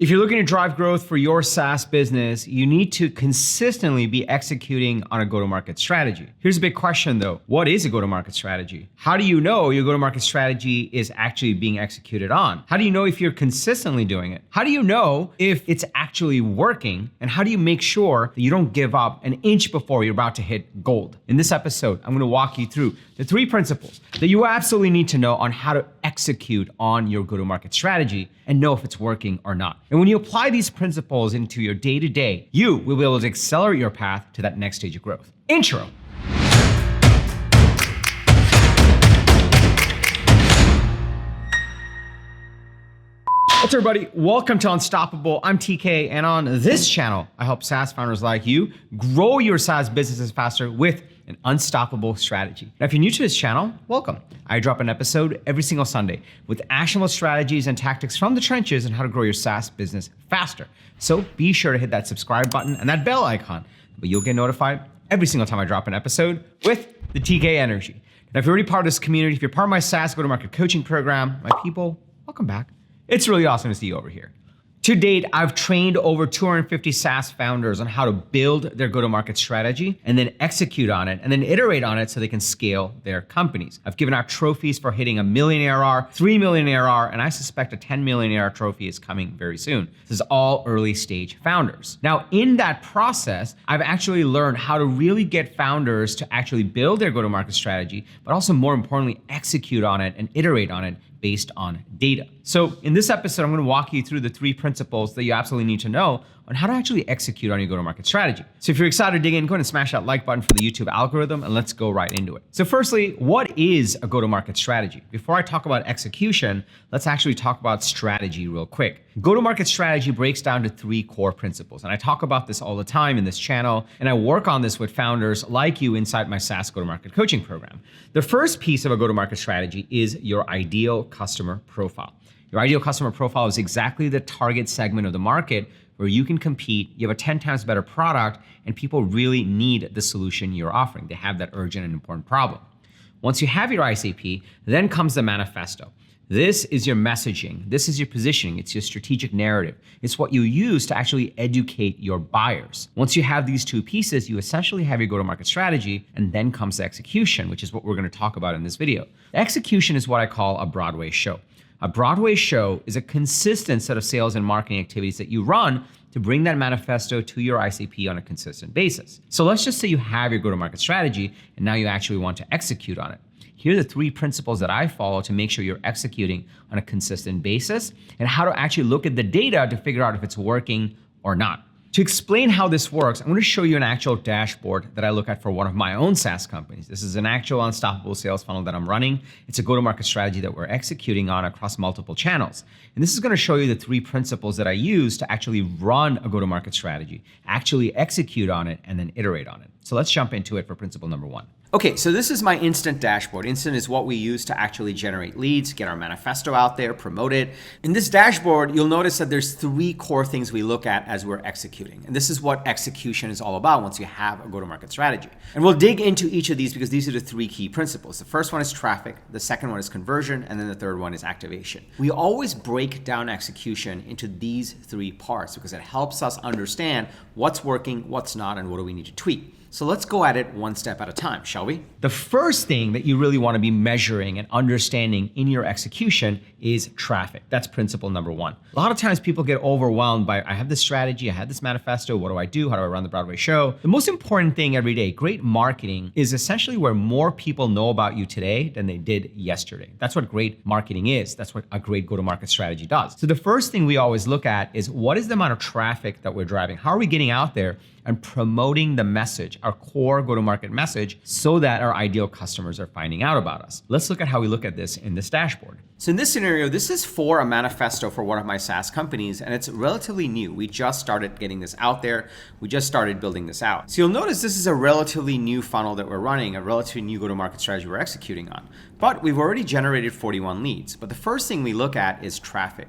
If you're looking to drive growth for your SaaS business, you need to consistently be executing on a go-to-market strategy. Here's a big question though. What is a go-to-market strategy? How do you know your go-to-market strategy is actually being executed on? How do you know if you're consistently doing it? How do you know if it's actually working? And how do you make sure that you don't give up an inch before you're about to hit gold? In this episode, I'm gonna walk you through the 3 principles that you absolutely need to know on how to execute on your go-to-market strategy and know if it's working or not. And when you apply these principles into your day-to-day, you will be able to accelerate your path to that next stage of growth. Intro. What's up, everybody? Welcome to Unstoppable. I'm TK, and on this channel, I help SaaS founders like you grow your SaaS businesses faster with an unstoppable strategy. Now, if you're new to this channel, welcome. I drop an episode every single Sunday with actionable strategies and tactics from the trenches on how to grow your SaaS business faster. So be sure to hit that subscribe button and that bell icon, but you'll get notified every single time I drop an episode with the TK energy. Now, if you're already part of this community, if you're part of my SaaS go-to-market coaching program, my people, welcome back. It's really awesome to see you over here. To date, I've trained over 250 SaaS founders on how to build their go-to-market strategy and then execute on it and then iterate on it so they can scale their companies. I've given out trophies for hitting $1 million ARR, $3 million ARR, and I suspect a $10 million ARR trophy is coming very soon. This is all early stage founders. Now, in that process, I've actually learned how to really get founders to actually build their go-to-market strategy, but also more importantly, execute on it and iterate on it based on data. So in this episode, I'm gonna walk you through the 3 principles that you absolutely need to know on how to actually execute on your go-to-market strategy. So if you're excited to dig in, go ahead and smash that like button for the YouTube algorithm, and let's go right into it. So firstly, what is a go-to-market strategy? Before I talk about execution, let's actually talk about strategy real quick. Go-to-market strategy breaks down to 3 core principles, and I talk about this all the time in this channel, and I work on this with founders like you inside my SaaS go-to-market coaching program. The first piece of a go-to-market strategy is your ideal customer profile. Your ideal customer profile is exactly the target segment of the market where you can compete, you have a 10 times better product, and people really need the solution you're offering. They have that urgent and important problem. Once you have your ICP, then comes the manifesto. This is your messaging. This is your positioning. It's your strategic narrative. It's what you use to actually educate your buyers. Once you have these 2 pieces, you essentially have your go-to-market strategy, and then comes the execution, which is what we're going to talk about in this video. The execution is what I call a Broadway show. A Broadway show is a consistent set of sales and marketing activities that you run to bring that manifesto to your ICP on a consistent basis. So let's just say you have your go-to-market strategy and now you actually want to execute on it. Here are the 3 principles that I follow to make sure you're executing on a consistent basis and how to actually look at the data to figure out if it's working or not. To explain how this works, I'm going to show you an actual dashboard that I look at for one of my own SaaS companies. This is an actual unstoppable sales funnel that I'm running. It's a go-to-market strategy that we're executing on across multiple channels. And this is going to show you the 3 principles that I use to actually run a go-to-market strategy, actually execute on it, and then iterate on it. So let's jump into it for principle number 1. Okay, so this is my Instant dashboard. Instant is what we use to actually generate leads, get our manifesto out there, promote it. In this dashboard, you'll notice that there's 3 core things we look at as we're executing. And this is what execution is all about once you have a go-to-market strategy. And we'll dig into each of these because these are the 3 key principles. The first one is traffic, the second one is conversion, and then the third one is activation. We always break down execution into these 3 parts because it helps us understand what's working, what's not, and what do we need to tweak. So let's go at it one step at a time, shall we? The first thing that you really want to be measuring and understanding in your execution is traffic. That's principle number 1. A lot of times people get overwhelmed by, I have this strategy, I have this manifesto, what do I do? How do I run the Broadway show? The most important thing every day, great marketing, is essentially where more people know about you today than they did yesterday. That's what great marketing is. That's what a great go-to-market strategy does. So the first thing we always look at is what is the amount of traffic that we're driving? How are we getting out there and promoting the message, our core go-to-market message, so that our ideal customers are finding out about us? Let's look at how we look at this in this dashboard. So in this scenario, this is for a manifesto for one of my SaaS companies, and it's relatively new. We just started getting this out there. We just started building this out. So you'll notice this is a relatively new funnel that we're running, a relatively new go-to-market strategy we're executing on. But we've already generated 41 leads. But the first thing we look at is traffic.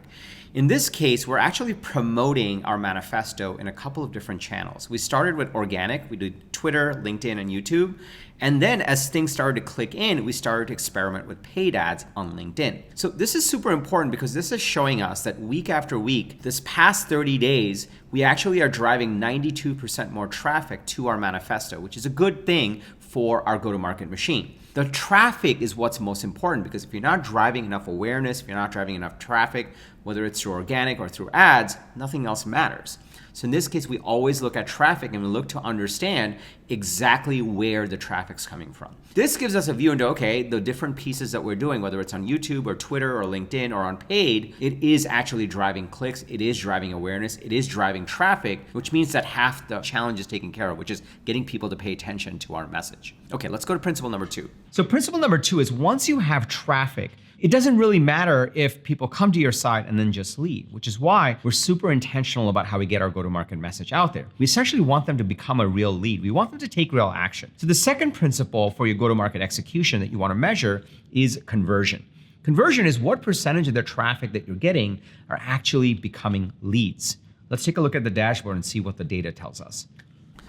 In this case, we're actually promoting our manifesto in a couple of different channels. We started with organic. We did Twitter, LinkedIn, and YouTube. And then as things started to click in, we started to experiment with paid ads on LinkedIn. So this is super important because this is showing us that week after week, this past 30 days, we actually are driving 92% more traffic to our manifesto, which is a good thing for our go-to-market machine. The traffic is what's most important, because if you're not driving enough awareness, if you're not driving enough traffic, whether it's through organic or through ads, nothing else matters. So in this case, we always look at traffic and we look to understand exactly where the traffic's coming from. This gives us a view into, okay, the different pieces that we're doing, whether it's on YouTube or Twitter or LinkedIn or on paid, it is actually driving clicks, it is driving awareness, it is driving traffic, which means that half the challenge is taken care of, which is getting people to pay attention to our message. Okay, let's go to principle number 2. So principle number 2 is once you have traffic, it doesn't really matter if people come to your site and then just leave, which is why we're super intentional about how we get our go-to-market message out there. We essentially want them to become a real lead. We want them to take real action. So the second principle for your go-to-market execution that you want to measure is conversion. Conversion is what percentage of the traffic that you're getting are actually becoming leads. Let's take a look at the dashboard and see what the data tells us.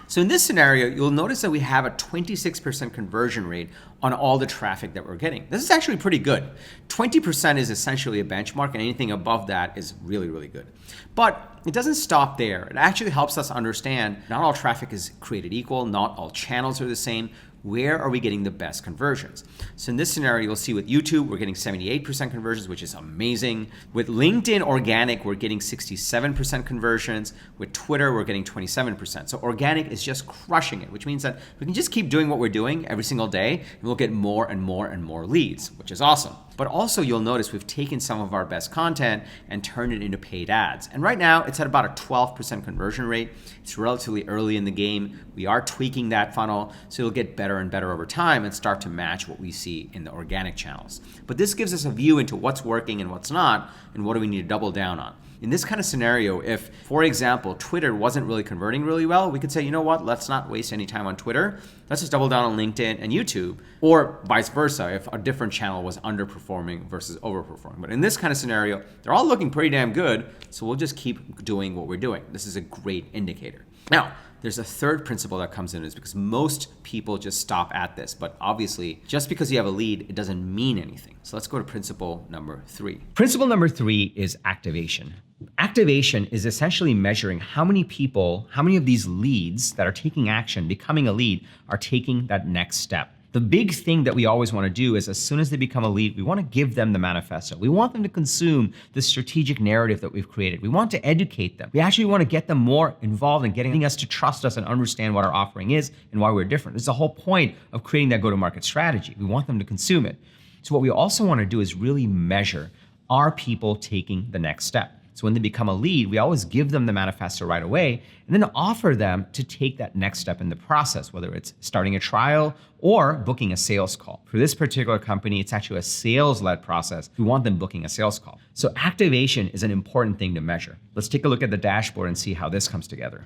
So in this scenario, you'll notice that we have a 26% conversion rate on all the traffic that we're getting. This is actually pretty good. 20% is essentially a benchmark, and anything above that is really, really good. But it doesn't stop there. It actually helps us understand not all traffic is created equal, not all channels are the same. Where are we getting the best conversions? So in this scenario, you'll see with YouTube, we're getting 78% conversions, which is amazing. With LinkedIn organic, we're getting 67% conversions. With Twitter, we're getting 27%. So organic is just crushing it, which means that we can just keep doing what we're doing every single day, and we'll get more and more and more leads, which is awesome. But also you'll notice we've taken some of our best content and turned it into paid ads. And right now it's at about a 12% conversion rate. It's relatively early in the game. We are tweaking that funnel, so it'll get better and better over time and start to match what we see in the organic channels. But this gives us a view into what's working and what's not, and what do we need to double down on. In this kind of scenario, if, for example, Twitter wasn't really converting really well, we could say, you know what, let's not waste any time on Twitter. Let's just double down on LinkedIn and YouTube, or vice versa, if a different channel was underperforming versus overperforming. But in this kind of scenario, they're all looking pretty damn good, so we'll just keep doing what we're doing. This is a great indicator. Now, there's a third principle that comes in, is because most people just stop at this, but obviously just because you have a lead, it doesn't mean anything. So let's go to principle number 3. Principle number 3 is activation. Activation is essentially measuring how many people, how many of these leads that are taking action, becoming a lead, are taking that next step. The big thing that we always want to do is, as soon as they become a lead, we want to give them the manifesto. We want them to consume the strategic narrative that we've created. We want to educate them. We actually want to get them more involved in getting us to trust us and understand what our offering is and why we're different. It's the whole point of creating that go-to-market strategy. We want them to consume it. So what we also want to do is really measure, are people taking the next step? So when they become a lead, we always give them the manifesto right away and then offer them to take that next step in the process, whether it's starting a trial or booking a sales call. For this particular company, it's actually a sales-led process. We want them booking a sales call. So activation is an important thing to measure. Let's take a look at the dashboard and see how this comes together.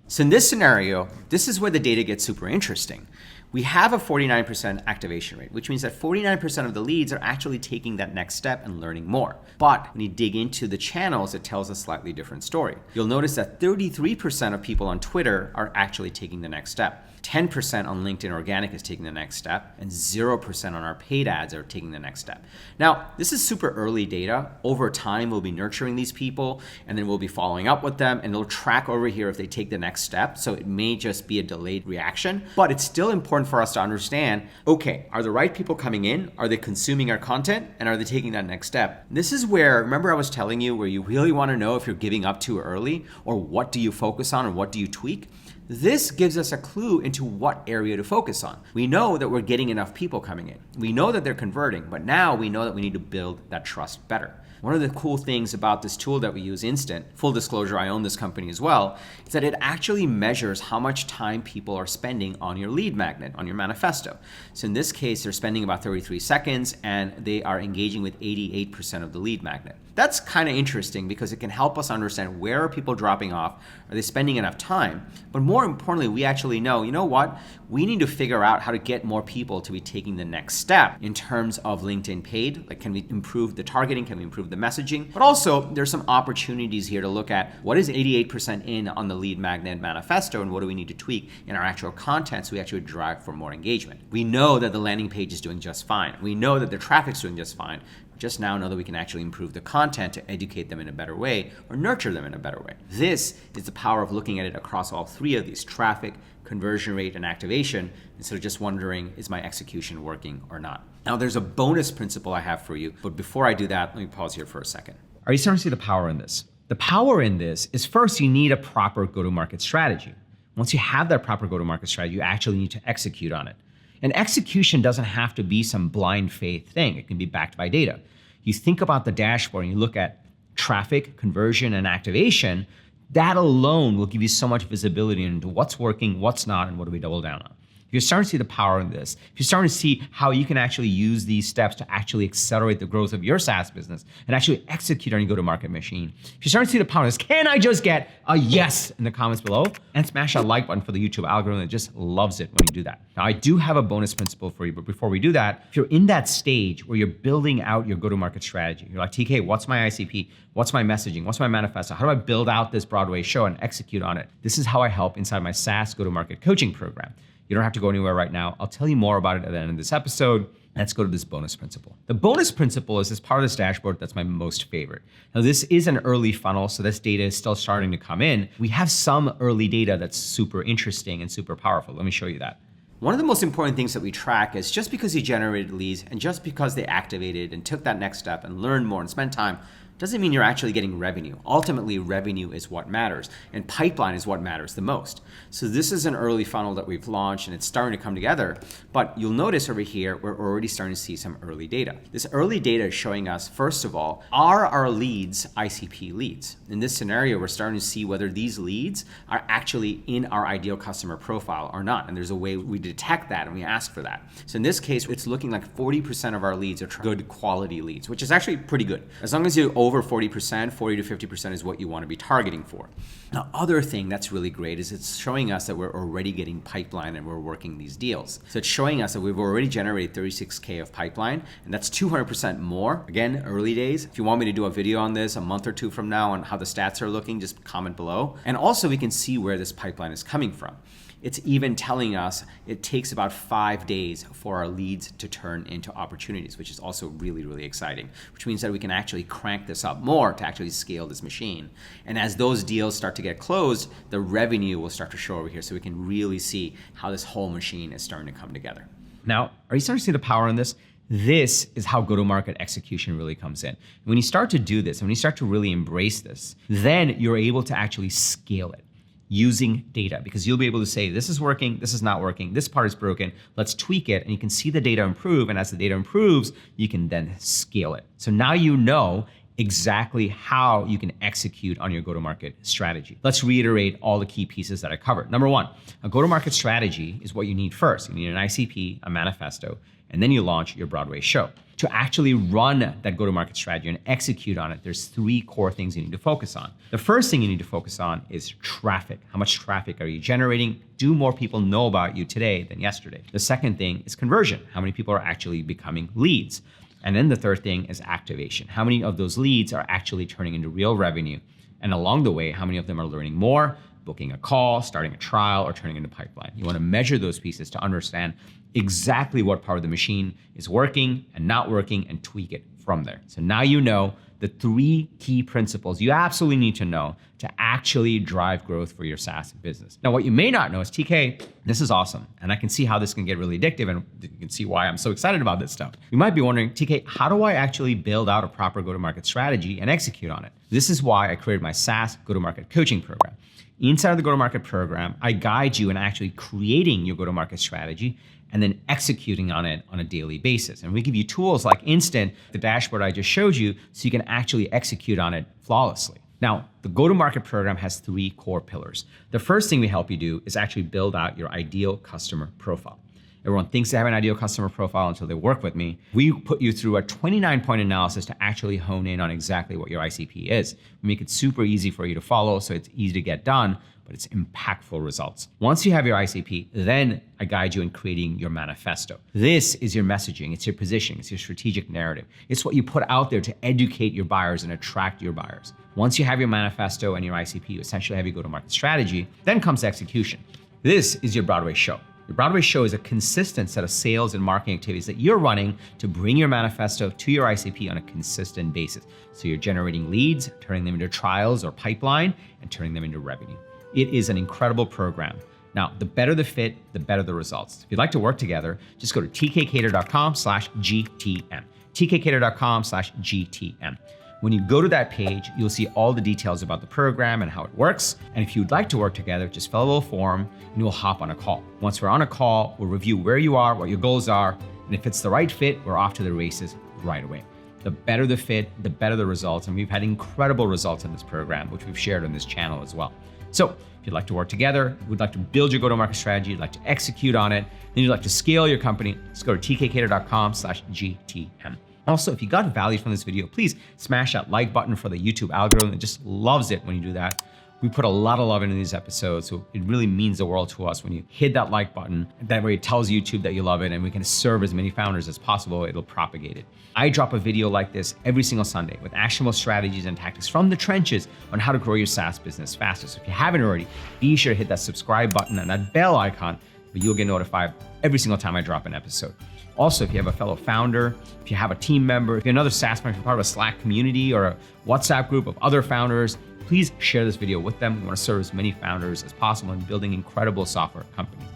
So in this scenario, this is where the data gets super interesting. We have a 49% activation rate, which means that 49% of the leads are actually taking that next step and learning more. But when you dig into the channels, it tells a slightly different story. You'll notice that 33% of people on Twitter are actually taking the next step. 10% on LinkedIn organic is taking the next step, and 0% on our paid ads are taking the next step. Now, this is super early data. Over time, we'll be nurturing these people, and then we'll be following up with them, and it'll track over here if they take the next step. So it may just be a delayed reaction, but it's still important for us to understand, okay, are the right people coming in? Are they consuming our content? And are they taking that next step? This is where, remember I was telling you, where you really want to know if you're giving up too early, or what do you focus on and what do you tweak? This gives us a clue into what area to focus on. We know that we're getting enough people coming in. We know that they're converting, but now we know that we need to build that trust better. One of the cool things about this tool that we use, Instant, full disclosure, I own this company as well, is that it actually measures how much time people are spending on your lead magnet, on your manifesto. So in this case, they're spending about 33 seconds and they are engaging with 88% of the lead magnet. That's kind of interesting because it can help us understand where are people dropping off, are they spending enough time? But more importantly, we actually know, you know what? We need to figure out how to get more people to be taking the next step in terms of LinkedIn paid. Like, can we improve the targeting? Can we improve the messaging? But also, there's some opportunities here to look at what is 88% in on the lead magnet manifesto and what do we need to tweak in our actual content so we actually drive for more engagement. We know that the landing page is doing just fine. We know that the traffic's doing just fine. Just now know that we can actually improve the content to educate them in a better way or nurture them in a better way. This is the power of looking at it across all three of these: traffic, conversion rate, and activation, instead of just wondering, is my execution working or not? Now, there's a bonus principle I have for you, but before I do that, let me pause here for a second. Are you starting to see the power in this? The power in this is, first, you need a proper go-to-market strategy. Once you have that proper go-to-market strategy, you actually need to execute on it. And execution doesn't have to be some blind faith thing. It can be backed by data. You think about the dashboard and you look at traffic, conversion, and activation, that alone will give you so much visibility into what's working, what's not, and what do we double down on. If you're starting to see the power in this, if you're starting to see how you can actually use these steps to actually accelerate the growth of your SaaS business and actually execute on your go-to-market machine, if you're starting to see the power in this, can I just get a yes in the comments below? And smash that like button for the YouTube algorithm that just loves it when you do that. Now, I do have a bonus principle for you, but before we do that, if you're in that stage where you're building out your go-to-market strategy, you're like, TK, what's my ICP? What's my messaging? What's my manifesto? How do I build out this Broadway show and execute on it? This is how I help inside my SaaS go-to-market coaching program. You don't have to go anywhere right now. I'll tell you more about it at the end of this episode. Let's go to this bonus principle. The bonus principle is this part of this dashboard that's my most favorite. Now, this is an early funnel, so this data is still starting to come in. We have some early data that's super interesting and super powerful. Let me show you that. One of the most important things that we track is just because you generated leads and just because they activated and took that next step and learned more and spent time, doesn't mean you're actually getting revenue. Ultimately, revenue is what matters, and pipeline is what matters the most. So this is an early funnel that we've launched, and it's starting to come together, but you'll notice over here, we're already starting to see some early data. This early data is showing us, first of all, are our leads ICP leads? In this scenario, we're starting to see whether these leads are actually in our ideal customer profile or not, and there's a way we detect that, and we ask for that. So in this case, it's looking like 40% of our leads are good quality leads, which is actually pretty good. As long as you over 40%, 40 to 50% is what you want to be targeting for. Now, other thing that's really great is it's showing us that we're already getting pipeline and we're working these deals. So it's showing us that we've already generated 36K of pipeline, and that's 200% more. Again, early days. If you want me to do a video on this a month or two from now on how the stats are looking, just comment below. And also we can see where this pipeline is coming from. It's even telling us it takes about 5 days for our leads to turn into opportunities, which is also really, really exciting, which means that we can actually crank this up more to actually scale this machine. And as those deals start to get closed, the revenue will start to show over here so we can really see how this whole machine is starting to come together. Now, are you starting to see the power in this? This is how go-to-market execution really comes in. When you start to do this, and when you start to really embrace this, then you're able to actually scale it using data, because you'll be able to say, this is working, this is not working, this part is broken, let's tweak it, and you can see the data improve, and as the data improves, you can then scale it. So now you know exactly how you can execute on your go-to-market strategy. Let's reiterate all the key pieces that I covered. Number one, a go-to-market strategy is what you need first. You need an ICP, a manifesto, and then you launch your Broadway show. To actually run that go-to-market strategy and execute on it, there's 3 core things you need to focus on. The first thing you need to focus on is traffic. How much traffic are you generating? Do more people know about you today than yesterday? The second thing is conversion. How many people are actually becoming leads? And then the third thing is activation. How many of those leads are actually turning into real revenue? And along the way, how many of them are learning more, booking a call, starting a trial, or turning into pipeline? You want to measure those pieces to understand exactly what part of the machine is working and not working and tweak it from there. So now you know the 3 key principles you absolutely need to know to actually drive growth for your SaaS business. Now, what you may not know is, TK, this is awesome. And I can see how this can get really addictive, and you can see why I'm so excited about this stuff. You might be wondering, TK, how do I actually build out a proper go-to-market strategy and execute on it? This is why I created my SaaS go-to-market coaching program. Inside of the go-to-market program, I guide you in actually creating your go-to-market strategy and then executing on it on a daily basis. And we give you tools like Instant, the dashboard I just showed you, so you can actually execute on it flawlessly. Now, the go-to-market program has 3 core pillars. The first thing we help you do is actually build out your ideal customer profile. Everyone thinks they have an ideal customer profile until they work with me. We put you through a 29-point analysis to actually hone in on exactly what your ICP is. We make it super easy for you to follow, so it's easy to get done, but it's impactful results. Once you have your ICP, then I guide you in creating your manifesto. This is your messaging, it's your positioning, it's your strategic narrative. It's what you put out there to educate your buyers and attract your buyers. Once you have your manifesto and your ICP, you essentially have your go-to-market strategy, then comes execution. This is your Broadway show. Your Broadway show is a consistent set of sales and marketing activities that you're running to bring your manifesto to your ICP on a consistent basis. So you're generating leads, turning them into trials or pipeline, and turning them into revenue. It is an incredible program. Now, the better the fit, the better the results. If you'd like to work together, just go to tkkader.com/GTM. tkkader.com/GTM. When you go to that page, you'll see all the details about the program and how it works. And if you'd like to work together, just fill out a little form and we'll hop on a call. Once we're on a call, we'll review where you are, what your goals are, and if it's the right fit, we're off to the races right away. The better the fit, the better the results. And we've had incredible results in this program, which we've shared on this channel as well. So if you'd like to work together, would like to build your go-to-market strategy, you'd like to execute on it, then you'd like to scale your company, just go to tkkader.com/GTM. Also, if you got value from this video, please smash that like button for the YouTube algorithm. It just loves it when you do that. We put a lot of love into these episodes, so it really means the world to us when you hit that like button. That way it tells YouTube that you love it and we can serve as many founders as possible. It'll propagate it. I drop a video like this every single Sunday with actionable strategies and tactics from the trenches on how to grow your SaaS business faster. So if you haven't already, be sure to hit that subscribe button and that bell icon, but you'll get notified every single time I drop an episode. Also, if you have a fellow founder, if you have a team member, if you're another SaaS founder, if you're part of a Slack community or a WhatsApp group of other founders, please share this video with them. We want to serve as many founders as possible in building incredible software companies.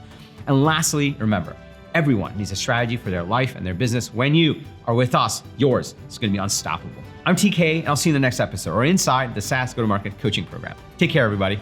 And lastly, remember, everyone needs a strategy for their life and their business. When you are with us, yours is going to be unstoppable. I'm TK, and I'll see you in the next episode or inside the SaaS Go-to-Market Coaching Program. Take care, everybody.